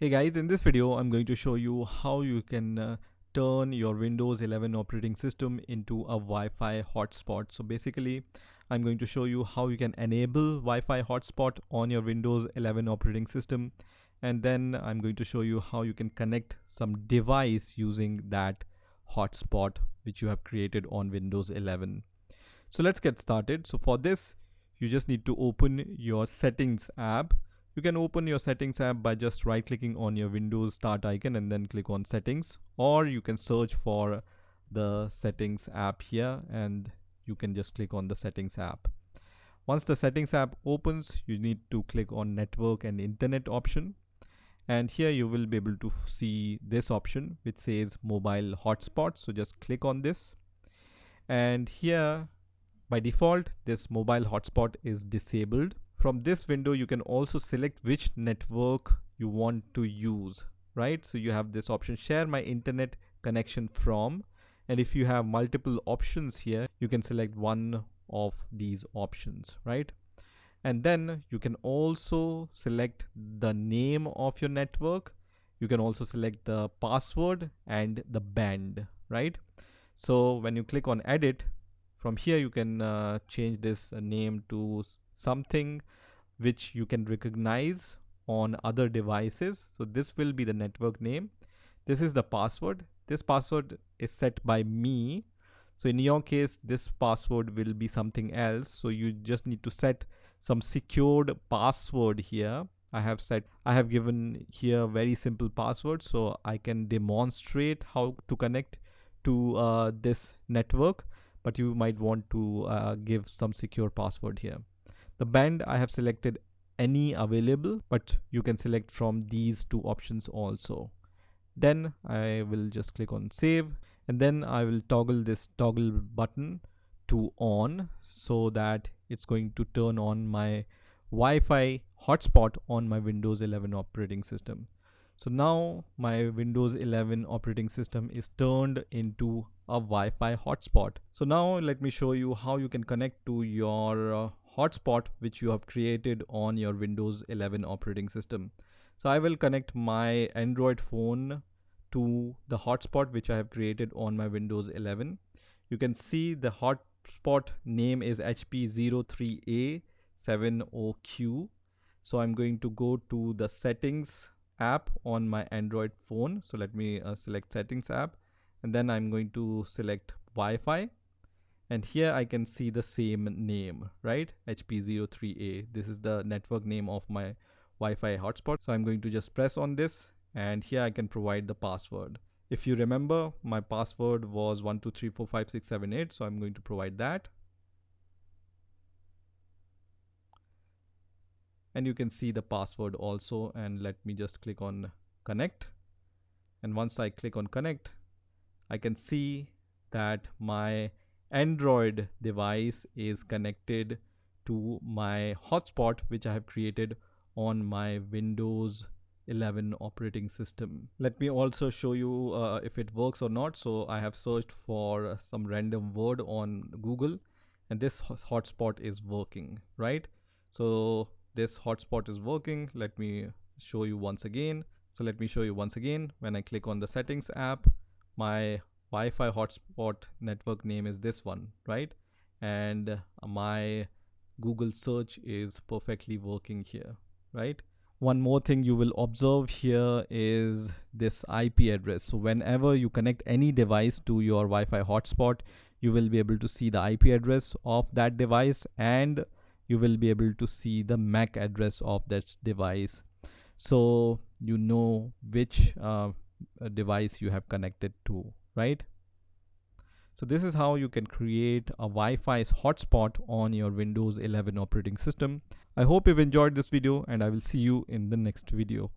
Hey guys, in this video I'm going to show you how you can turn your Windows 11 operating system into a Wi-Fi hotspot. So basically I'm going to show you how you can enable Wi-Fi hotspot on your Windows 11 operating system, and then I'm going to show you how you can connect some device using that hotspot which you have created on Windows 11. So let's get started. So for this you just need to open your settings app. You can open your settings app by just right clicking on your Windows start icon and then click on settings, or you can search for the settings app here and you can just click on the settings app. Once the settings app opens, you need to click on network and internet option, and here you will be able to see this option which says mobile hotspot. So just click on this, and here by default this mobile hotspot is disabled. From this window you can also select which network you want to use, right? So you have this option, share my internet connection from, and if you have multiple options here you can select one of these options, right? And then you can also select the name of your network. You can also select the password and the band, right? So when you click on edit, from here you can change this name to something which you can recognize on other devices. So this will be the network name. This is the password. This password is set by me. So in your case, this password will be something else. So you just need to set some secured password here. I have given here very simple password, so I can demonstrate how to connect to this network, but you might want to give some secure password here. The band I have selected any available, but you can select from these two options also. Then I will just click on save, and then I will toggle this toggle button to on, so that it's going to turn on my Wi-Fi hotspot on my Windows 11 operating system. So now my Windows 11 operating system is turned into a Wi-Fi hotspot. So now let me show you how you can connect to your hotspot which you have created on your Windows 11 operating system. So I will connect my Android phone to the hotspot which I have created on my Windows 11. You can see the hotspot name is HP03A70Q. So I'm going to go to the settings app on my Android phone. So let me select settings app, and then I'm going to select Wi-Fi, and here I can see the same name, right? HP03A. This is the network name of my Wi-Fi hotspot. So I'm going to just press on this, and here I can provide the password. If you remember, my password was 12345678, so I'm going to provide that. And you can see the password also, and let me just click on connect. And once I click on connect, I can see that my Android device is connected to my hotspot which I have created on my Windows 11 operating system. Let me also show you if it works or not. So I have searched for some random word on Google, and this hotspot is working, right? So this hotspot is working. Let me show you once again. So let me show you once again. When I click on the settings app, my Wi-Fi hotspot network name is this one, right? And my Google search is perfectly working here, right? One more thing you will observe here is this IP address. So whenever you connect any device to your Wi-Fi hotspot, you will be able to see the IP address of that device, and you will be able to see the MAC address of that device, so you know which device you have connected to, right? So this is how you can create a Wi-Fi hotspot on your Windows 11 operating system. I hope you've enjoyed this video, and I will see you in the next video.